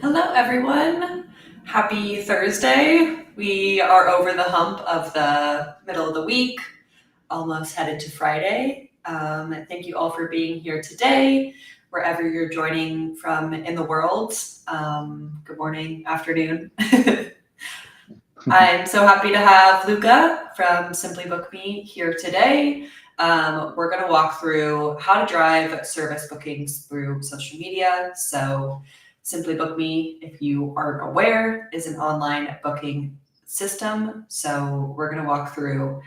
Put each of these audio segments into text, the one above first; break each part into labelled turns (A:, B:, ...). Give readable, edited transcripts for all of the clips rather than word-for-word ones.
A: Hello, everyone. Happy Thursday. We are over the hump of the middle of the week, almost headed to Friday. Thank you all for being here today, wherever you're joining from in the world. Good morning, afternoon. I'm so happy to have Luca from Simply Book Me here today. We're going to walk through how to drive service bookings through social media. So, Simply Book Me, if you aren't aware, is an online booking system. So, we're going to walk through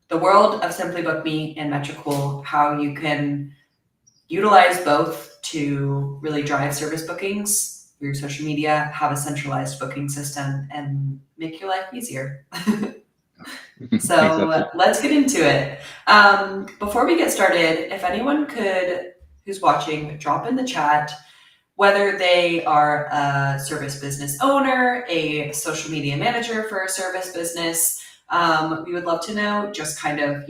A: the world of Simply Book Me and Metricool, how you can utilize both to really drive service bookings through social media, have a centralized booking system, and make your life easier.
B: Exactly.
A: So let's get into it. Before we get started, if anyone could, who's watching, drop in the chat whether they are a service business owner, a social media manager for a service business. We would love to know just kind of,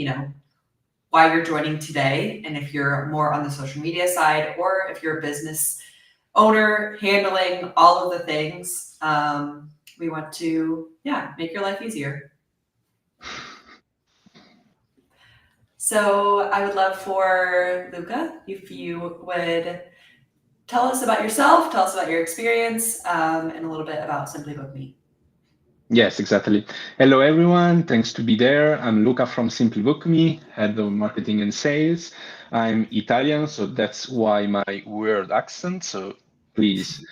A: why you're joining today, and if you're more on the social media side or if you're a business owner handling all of the things. We want to, make your life easier. So I would love for Luca, if you would tell us about yourself, tell us about your experience, and a little bit about Simply Book Me.
B: Yes, exactly. Hello, everyone. Thanks to be there. I'm Luca from Simply Book Me, head of marketing and sales. I'm Italian, so that's why my weird accent. So please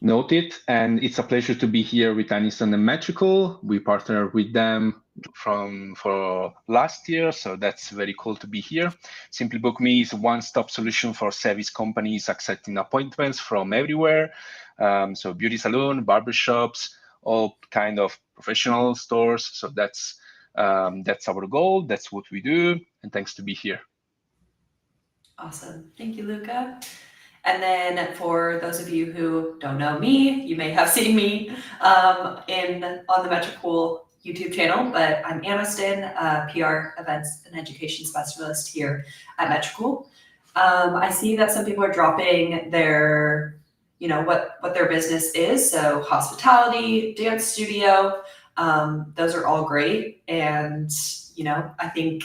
B: note it. And it's a pleasure to be here with Aniston and Metrical. We partnered with them for last year, so that's very cool to be here. Simply Book Me is a one-stop solution for service companies accepting appointments from everywhere. So beauty salon, barbershops, all kind of professional stores. So that's our goal. That's what we do. And thanks to be here.
A: Awesome. Thank you, Luca. And then for those of you who don't know me, you may have seen me on the Metricool YouTube channel, but I'm Aniston, PR events and education specialist here at Metricool. I see that some people are dropping their, what their business is. So hospitality, dance studio, those are all great. And, I think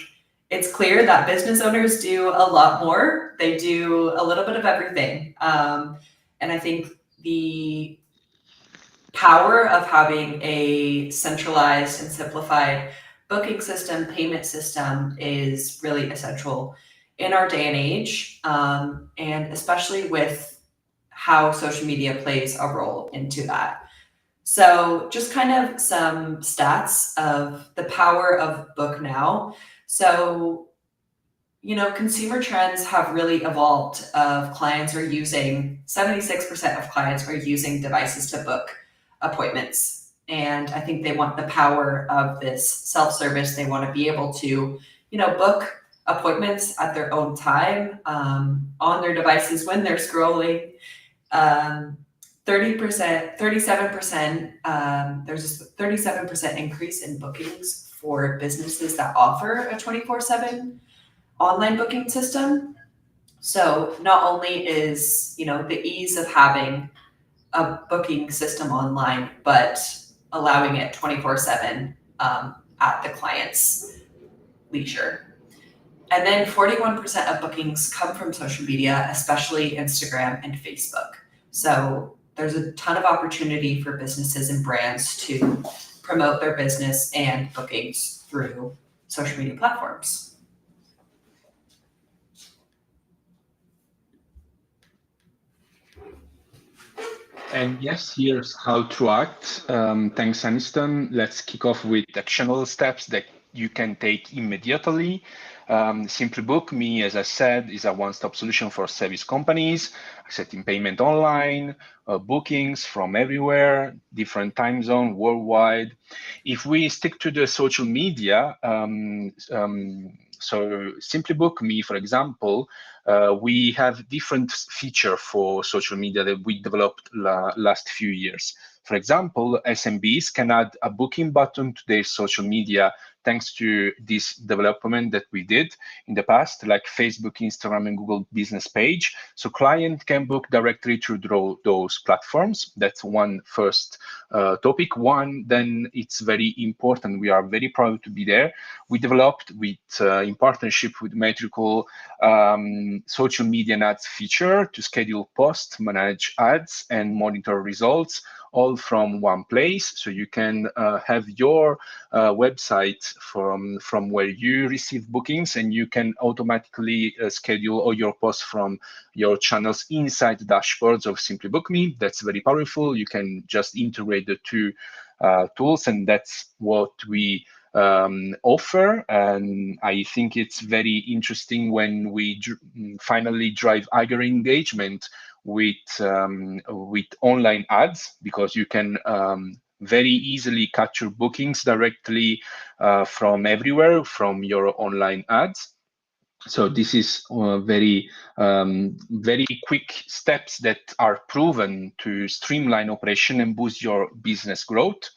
A: it's clear that business owners do a lot more. They do a little bit of everything. And I think the power of having a centralized and simplified booking system, payment system is really essential in our day and age, and especially with how social media plays a role into that. So, just kind of some stats of the power of Book Now. So, consumer trends have really evolved. Of clients are using 76% of clients are using devices to book appointments, and I think they want the power of this self-service. They want to be able to, book appointments at their own time, on their devices when they're scrolling. 30%, 37%. There's a 37% increase in bookings for businesses that offer a 24/7 online booking system. So not only is, the ease of having a booking system online, but allowing it 24/7 at the client's leisure. And then 41% of bookings come from social media, especially Instagram and Facebook. So there's a ton of opportunity for businesses and brands to promote their business and bookings through social media platforms.
B: And yes, here's how to act. Thanks, Aniston. Let's kick off with actionable steps that you can take immediately. Simply Book Me, as I said, is a one-stop solution for service companies, accepting payment online, bookings from everywhere, different time zone, worldwide. If we stick to the social media, so Simply Book Me, for example, we have different feature for social media that we developed last few years. For example, SMBs can add a booking button to their social media thanks to this development that we did in the past, like Facebook, Instagram, and Google Business Page. So client can book directly through those platforms. That's one first topic. One, then it's very important. We are very proud to be there. We developed in partnership with Metrical social media and ads feature to schedule posts, manage ads, and monitor results, all from one place. So you can have your website from where you receive bookings, and you can automatically schedule all your posts from your channels inside the dashboards of Simply Book Me. That's very powerful. You can just integrate the two tools, and that's what we offer. And I think it's very interesting when we finally drive higher engagement with online ads, because you can very easily capture bookings directly from everywhere from your online ads. So this is very quick steps that are proven to streamline operation and boost your business growth.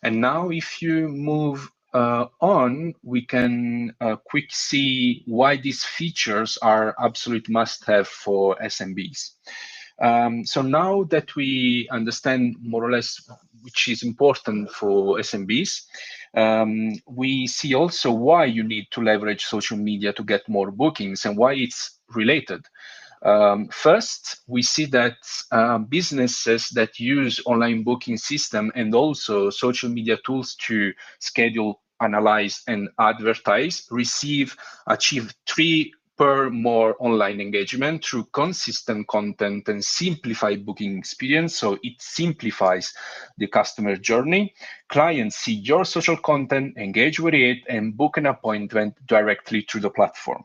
B: And now if you move on, we can quick see why these features are absolute must-have for SMBs. So now that we understand more or less which is important for SMBs, we see also why you need to leverage social media to get more bookings and why it's related. First, we see that businesses that use online booking system and also social media tools to schedule, analyze, and advertise achieve 3 per more online engagement through consistent content and simplified booking experience. So it simplifies the customer journey. Clients see your social content, engage with it, and book an appointment directly through the platform.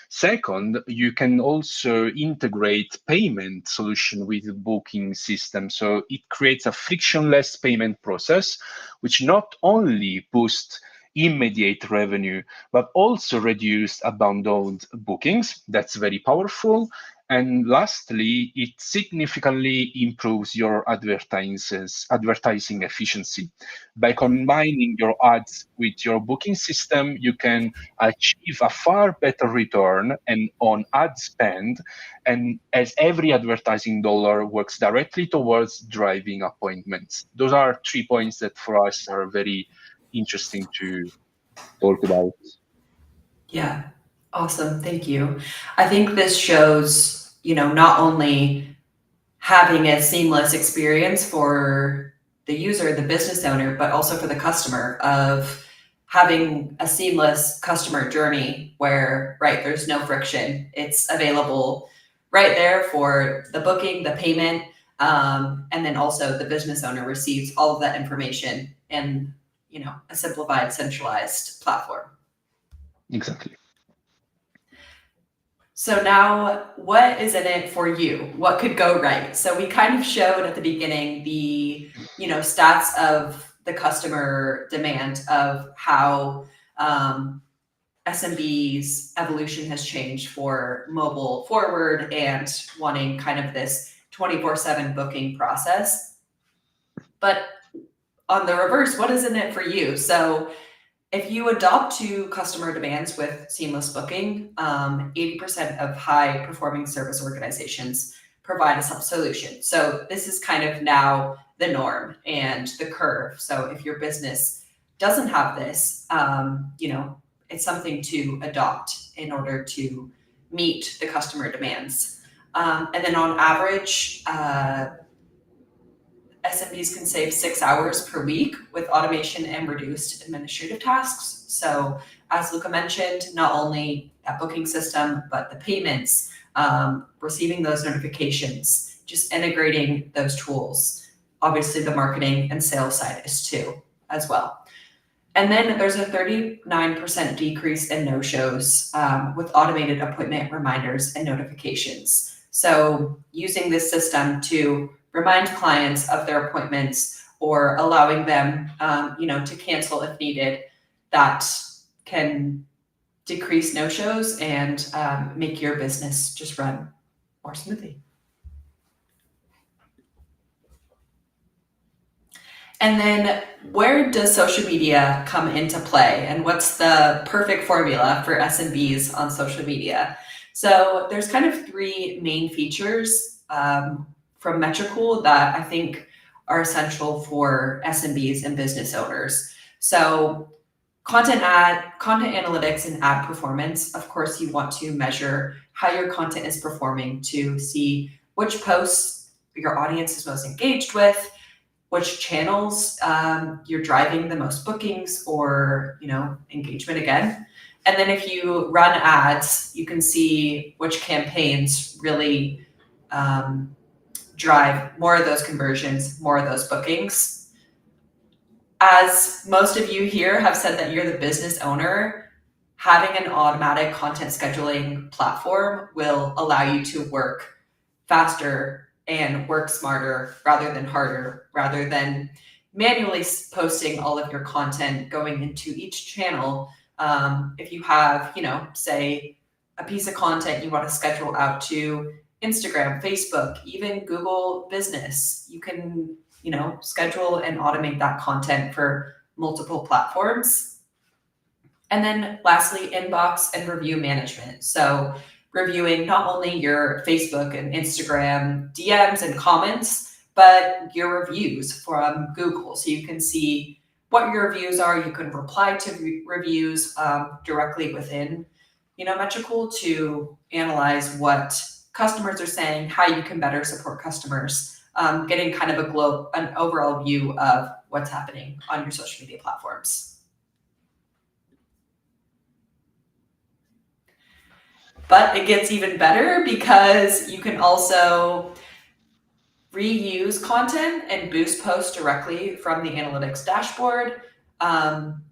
B: Second, you can also integrate payment solution with the booking system. So it creates a frictionless payment process, which not only boosts immediate revenue, but also reduce abandoned bookings. That's very powerful. And lastly, it significantly improves your advertising efficiency. By combining your ads with your booking system, you can achieve a far better return and on ad spend, and as every advertising dollar works directly towards driving appointments. Those are 3 points that for us are very interesting to talk about.
A: Yeah, awesome. Thank you. I think this shows, not only having a seamless experience for the user, the business owner, but also for the customer, of having a seamless customer journey where, right, there's no friction. It's available right there for the booking, the payment, and then also the business owner receives all of that information in, a simplified, centralized platform.
B: Exactly.
A: So now, what is in it for you? What could go right? So we kind of showed at the beginning the, stats of the customer demand, of how SMB's evolution has changed for mobile forward and wanting kind of this 24/7 booking process. But on the reverse, what is in it for you? So if you adopt to customer demands with seamless booking, 80% of high performing service organizations provide a solution. So this is kind of now the norm and the curve. So if your business doesn't have this, it's something to adopt in order to meet the customer demands. And then on average, SMBs can save 6 hours per week with automation and reduced administrative tasks. So as Luca mentioned, not only that booking system, but the payments, receiving those notifications, just integrating those tools. Obviously the marketing and sales side is too, as well. And then there's a 39% decrease in no-shows with automated appointment reminders and notifications. So using this system to remind clients of their appointments or allowing them, to cancel if needed, that can decrease no-shows and make your business just run more smoothly. And then where does social media come into play, and what's the perfect formula for SMBs on social media? So there's kind of three main features from Metricool that I think are essential for SMBs and business owners. So content analytics and ad performance. Of course, you want to measure how your content is performing to see which posts your audience is most engaged with, which channels you're driving the most bookings or engagement again. And then if you run ads, you can see which campaigns really drive more of those conversions, more of those bookings. As most of you here have said that you're the business owner, having an automatic content scheduling platform will allow you to work faster and work smarter rather than harder, rather than manually posting all of your content going into each channel. If you have, say a piece of content you want to schedule out to Instagram, Facebook, even Google Business, you can, schedule and automate that content for multiple platforms. And then lastly, inbox and review management. So reviewing not only your Facebook and Instagram DMs and comments, but your reviews from Google. So you can see what your reviews are. You can reply to reviews directly within, Metricool to analyze what customers are saying, how you can better support customers, getting kind of an overall view of what's happening on your social media platforms. But it gets even better because you can also reuse content and boost posts directly from the analytics dashboard,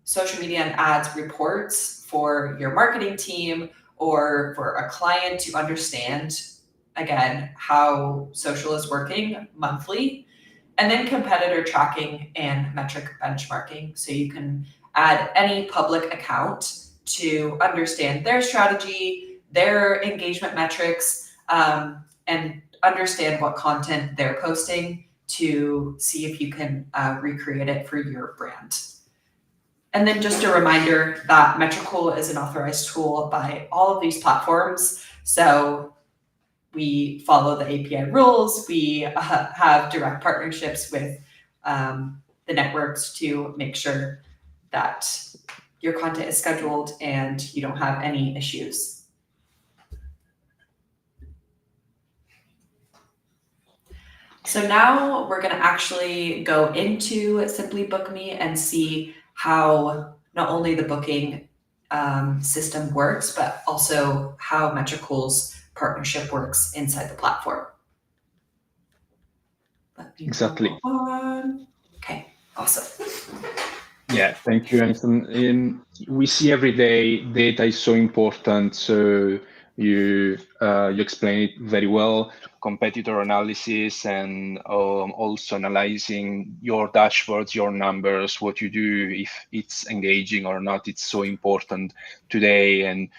A: social media and ads reports for your marketing team or for a client to understand, again, how social is working monthly, and then competitor tracking and metric benchmarking. So you can add any public account to understand their strategy, their engagement metrics, and understand what content they're posting to see if you can recreate it for your brand. And then just a reminder that Metricool is an authorized tool by all of these platforms. So we follow the API rules. We have direct partnerships with the networks to make sure that your content is scheduled and you don't have any issues. So now we're going to actually go into Simply Book Me and see how not only the booking system works, but also how Metricool's partnership works inside the platform.
B: Exactly.
A: Okay, awesome.
B: Yeah, thank you, Anson. We see every day data is so important. So you explain it very well. Competitor analysis and also analyzing your dashboards, your numbers, what you do, if it's engaging or not. It's so important today, and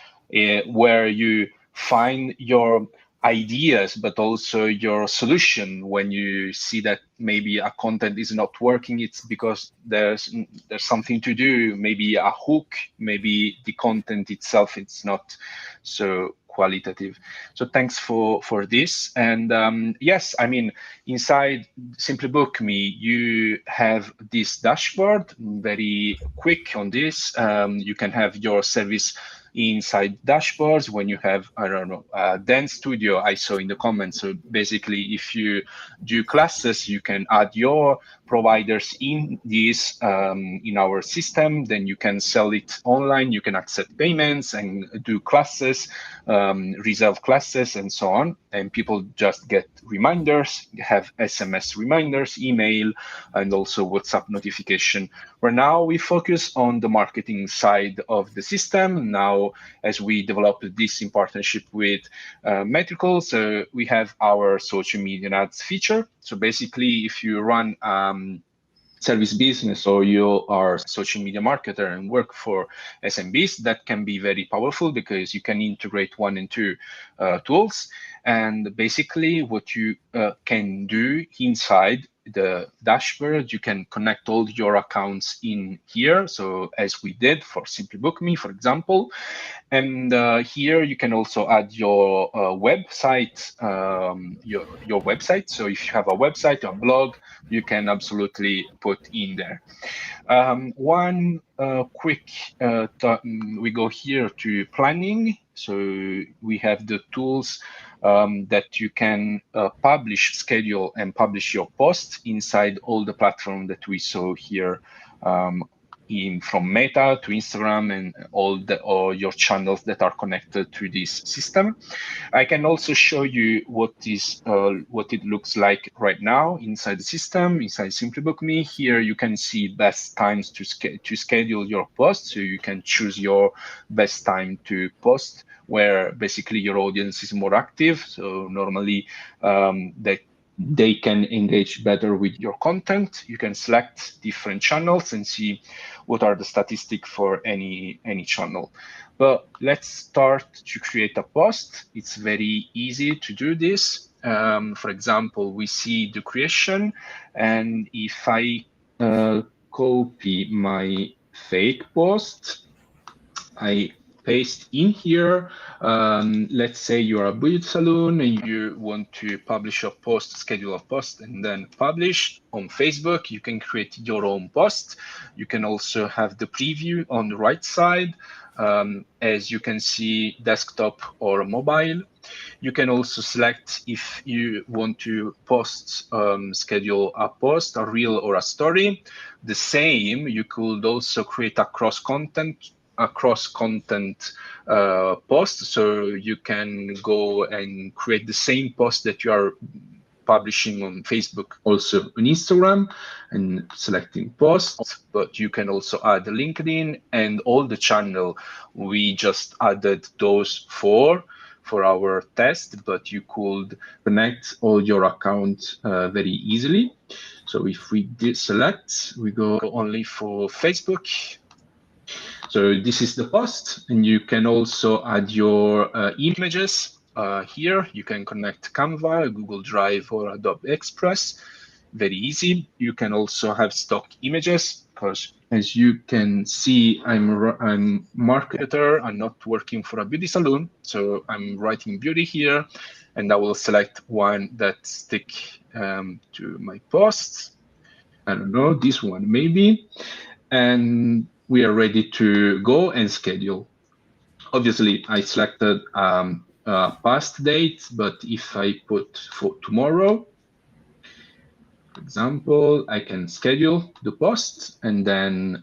B: where you find your ideas, but also your solution. When you see that maybe a content is not working, it's because there's something to do, maybe a hook, maybe the content itself, it's not so qualitative. So thanks for this. And yes, I mean, inside Simply Book Me, you have this dashboard, very quick on this. You can have your service inside dashboards when you have, I don't know, Dance Studio, I saw in the comments. So basically, if you do classes, you can add your providers in this, in our system, then you can sell it online, you can accept payments and do classes, reserve classes and so on. And people just get reminders, have SMS reminders, email, and also WhatsApp notification. Where now we focus on the marketing side of the system. Now, as we develop this in partnership with Metricool, so we have our social media ads feature. So basically, if you run service business or you are a social media marketer and work for SMBs, that can be very powerful because you can integrate 1 and 2 tools. And basically what you can do inside the dashboard, you can connect all your accounts in here. So as we did for Simply Book Me, for example. And here you can also add your website, your website. So if you have a website or blog, you can absolutely put in there. One quick, we go here to planning. So we have the tools that you can publish, schedule, and publish your posts inside all the platform that we saw here, from Meta to Instagram and all your channels that are connected to this system. I can also show you what it looks like right now inside the system, inside Simply Book Me. Here you can see best times to schedule your posts, so you can choose your best time to post, where basically your audience is more active. So normally they can engage better with your content. You can select different channels and see what are the statistics for any channel. But let's start to create a post. It's very easy to do this. For example, we see the creation, and if I copy my fake post, I paste in here. Let's say you're a beauty salon and you want to publish a post, schedule a post, and then publish on Facebook. You can create your own post. You can also have the preview on the right side. As you can see, desktop or mobile. You can also select if you want to post, schedule a post, a reel, or a story. The same, you could also create a cross content post. So you can go and create the same post that you are publishing on Facebook, also on Instagram, and selecting posts. But you can also add LinkedIn and all the channel. We just added those for our test, but you could connect all your accounts very easily. So if we select, we go only for Facebook. So this is the post, and you can also add your images here. You can connect Canva, Google Drive, or Adobe Express. Very easy. You can also have stock images, because as you can see, I'm marketer. I'm not working for a beauty salon, so I'm writing beauty here, and I will select one that stick to my posts. I don't know, this one maybe, and we are ready to go and schedule. Obviously, I selected past date, but if I put for tomorrow, for example, I can schedule the post and then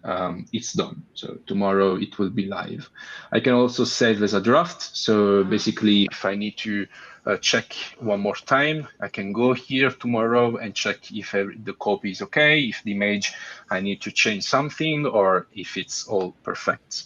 B: it's done. So tomorrow it will be live. I can also save as a draft. So basically, if I need to check one more time, I can go here tomorrow and check if the copy is okay, if the image I need to change something, or if it's all perfect.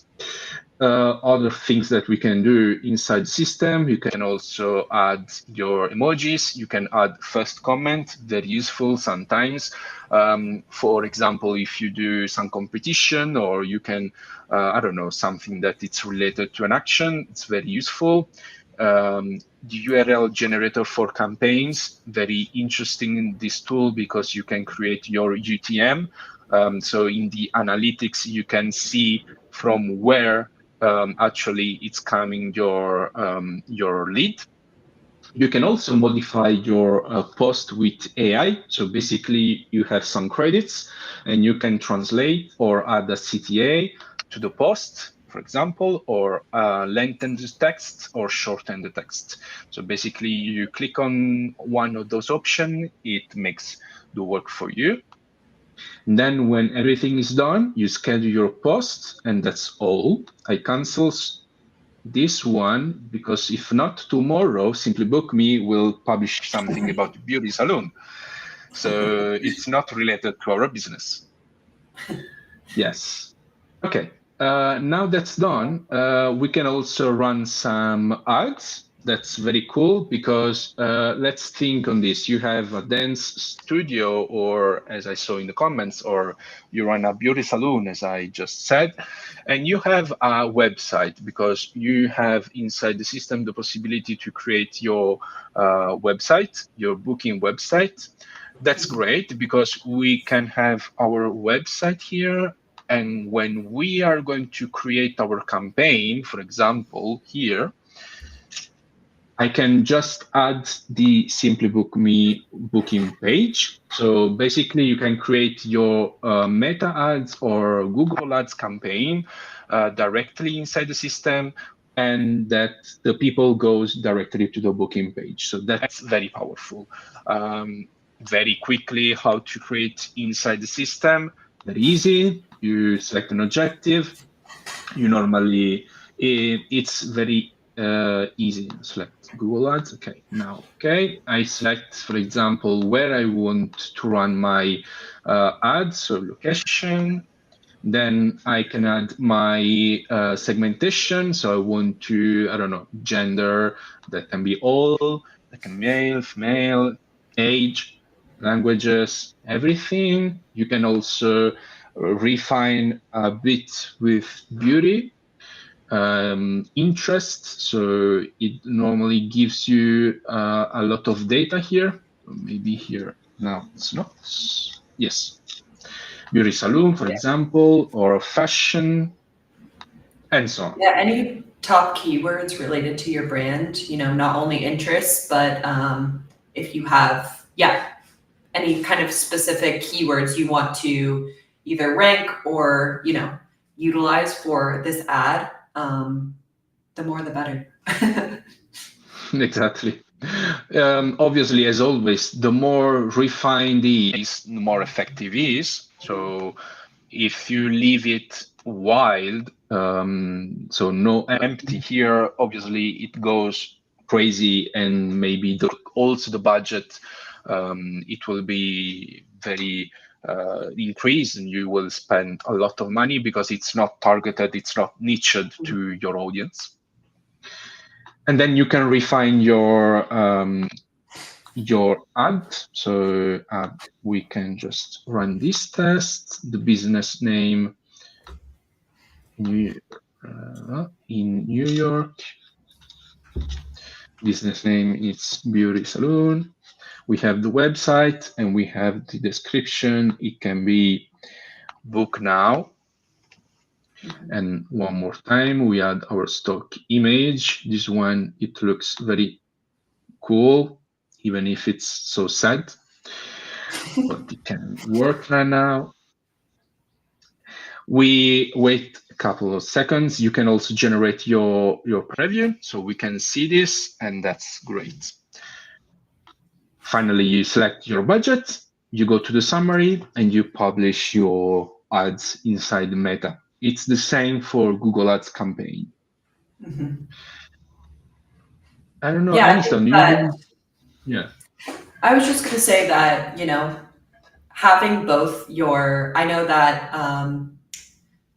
B: Other things that we can do inside the system, you can also add your emojis. You can add first comment, very useful sometimes. For example, if you do some competition, or you can, I don't know, something that it's related to an action, it's very useful. The URL generator for campaigns, very interesting in this tool, because you can create your UTM. So in the analytics, you can see from where actually it's coming your lead. You can also modify your post with AI. So basically, you have some credits, and you can translate or add a CTA to the post, for example, or lengthen the text or shorten the text. So basically, you click on one of those options, it makes the work for you. And then when everything is done, you schedule your post, and that's all. I cancel this one, because if not, tomorrow Simply Book Me will publish something about beauty salon. So it's not related to our business. Yes. Okay. Now that's done, we can also run some ads. That's very cool, because let's think on this. You have a dance studio, or as I saw in the comments, or you run a beauty salon, as I just said, and you have a website, because you have inside the system the possibility to create your website, your booking website. That's great because we can have our website here. And when we are going to create our campaign, for example, here, I can just add the Simply Book Me booking page. So basically, you can create your Meta ads or Google Ads campaign directly inside the system, and that the people goes directly to the booking page. So that's very powerful. Very quickly, how to create inside the system. Very easy. You select an objective. You normally it's very easy. Select Google Ads. Okay, now I select, for example, where I want to run my ads, so location. Then I can add my segmentation. So I want to, I don't know, gender. That can be all. That can be male, female, age, languages, everything. You can also refine a bit with beauty interest. So it normally gives you a lot of data here. Maybe here now it's not. Yes, beauty salon, for example, or fashion, and so on.
A: Yeah, any top keywords related to your brand, not only interests, but if you have, any kind of specific keywords you want to either rank or, utilize for this ad, the more the better.
B: Exactly. Obviously, as always, the more refined is, the more effective is. So if you leave it wild, so no empty here, obviously it goes crazy, and maybe also the budget, it will be very increased, and you will spend a lot of money because it's not targeted, it's not niched to your audience. And then you can refine your ad. So we can just run this test. The business name in New York. Business name is Beauty Salon. We have the website and we have the description. It can be book now. And one more time, we add our stock image. This one, it looks very cool, even if it's so sad, but it can work right now. We wait a couple of seconds. You can also generate your preview, so we can see this, and that's great. Finally, you select your budget, you go to the summary, and you publish your ads inside the Meta. It's the same for Google Ads campaign.
A: Mm-hmm.
B: I don't know,
A: Yeah,
B: Aniston, yeah.
A: I was just going to say that, having both I know that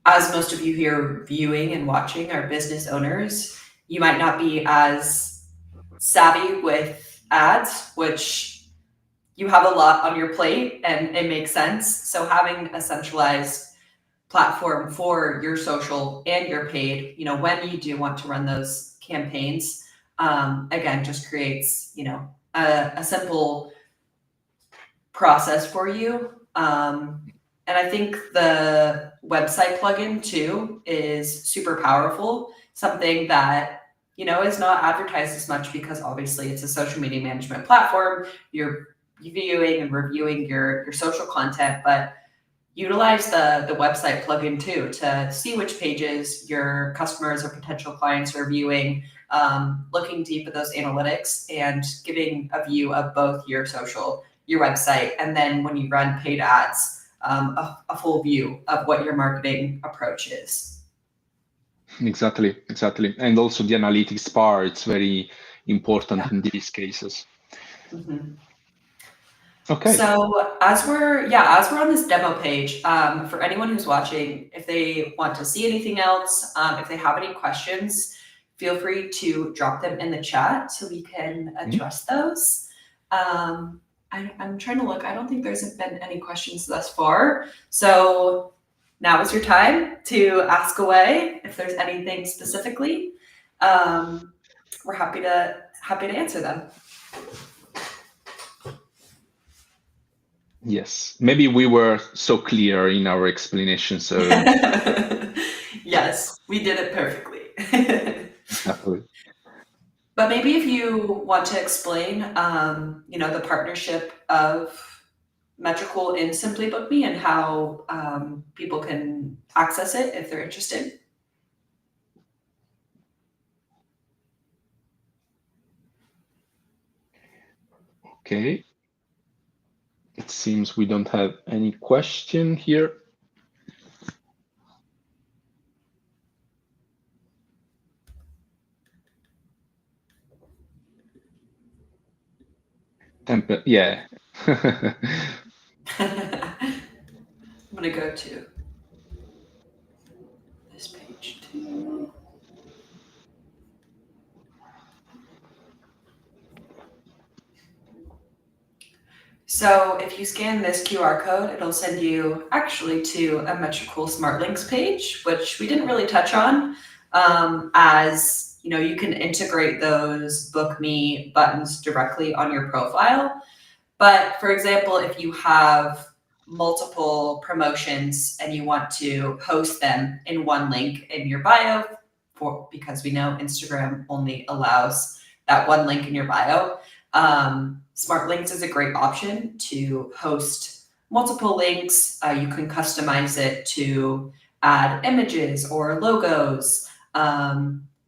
A: as most of you here viewing and watching are business owners, you might not be as savvy with ads, which you have a lot on your plate and it makes sense. So having a centralized platform for your social and your paid, when you do want to run those campaigns, again, just creates, a simple process for you. And I think the website plugin too is super powerful, something that, is not advertised as much because obviously it's a social media management platform. You're viewing and reviewing your social content, but utilize the website plugin too to see which pages your customers or potential clients are viewing, looking deep at those analytics and giving a view of both your social, your website, and then when you run paid ads, a full view of what your marketing approach is.
B: Exactly. And also the analytics part, it's very important in these cases.
A: Mm-hmm.
B: Okay.
A: So as we're on this demo page, for anyone who's watching, if they want to see anything else, if they have any questions, feel free to drop them in the chat so we can address those. I'm trying to look. I don't think there's been any questions thus far. So now is your time to ask away if there's anything specifically. We're happy to answer them.
B: Yes, maybe we were so clear in our explanation. So
A: Yes, we did it perfectly.
B: exactly.
A: But maybe if you want to explain, the partnership of Metricool in Simply Book Me and how people can access it if they're interested.
B: Okay. It seems we don't have any question here. Yeah.
A: I'm going to go to this page too. So if you scan this QR code, it'll send you actually to a Metricool Smart Links page, which we didn't really touch on, as you can integrate those Book Me buttons directly on your profile. But for example, if you have multiple promotions and you want to host them in one link in your bio, because we know Instagram only allows that one link in your bio, Smart Links is a great option to host multiple links. You can customize it to add images or logos.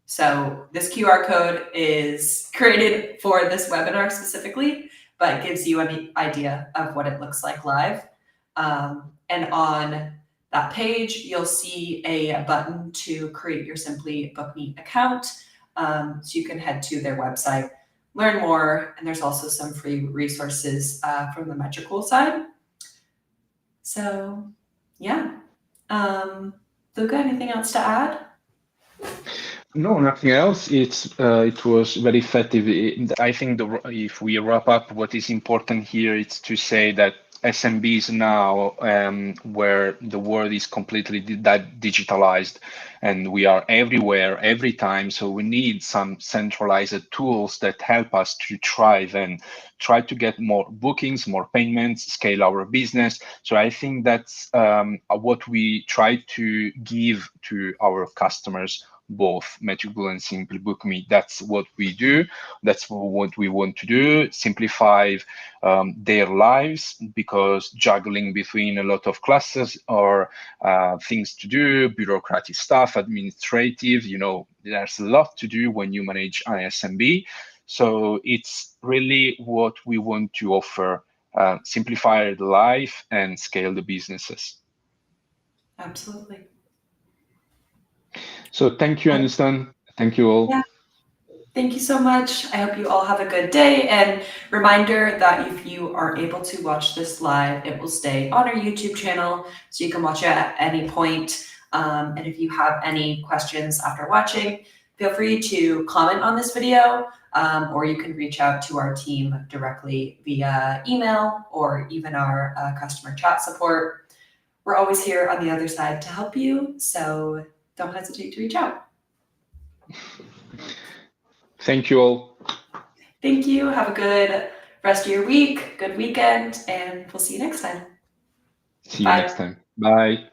A: So this QR code is created for this webinar specifically, but gives you an idea of what it looks like live. And on that page, you'll see a button to create your Simply Book Me account. So you can head to their website, learn more, and there's also some free resources from the Metricool side. So yeah. Luca, anything else to add?
B: No, nothing else. It was very effective. I think if we wrap up, what is important here is to say that SMBs now, where the world is completely digitalized, and we are everywhere, every time. So we need some centralized tools that help us to thrive and try to get more bookings, more payments, scale our business. So I think that's what we try to give to our customers, both Metricool and Simply Book Me. That's what we do. That's what we want to do. Simplify their lives, because juggling between a lot of classes or things to do, bureaucratic stuff, administrative, there's a lot to do when you manage ISMB. So it's really what we want to offer, simplify the life and scale the businesses.
A: Absolutely.
B: So thank you, Aniston. Thank you all.
A: Yeah. Thank you so much. I hope you all have a good day. And reminder that if you are able to watch this live, it will stay on our YouTube channel, so you can watch it at any point. And if you have any questions after watching, feel free to comment on this video, or you can reach out to our team directly via email or even our customer chat support. We're always here on the other side to help you, so don't hesitate to reach out.
B: Thank you all.
A: Thank you. Have a good rest of your week, good weekend, and we'll see you next time.
B: See you
A: Bye.
B: next time. Bye.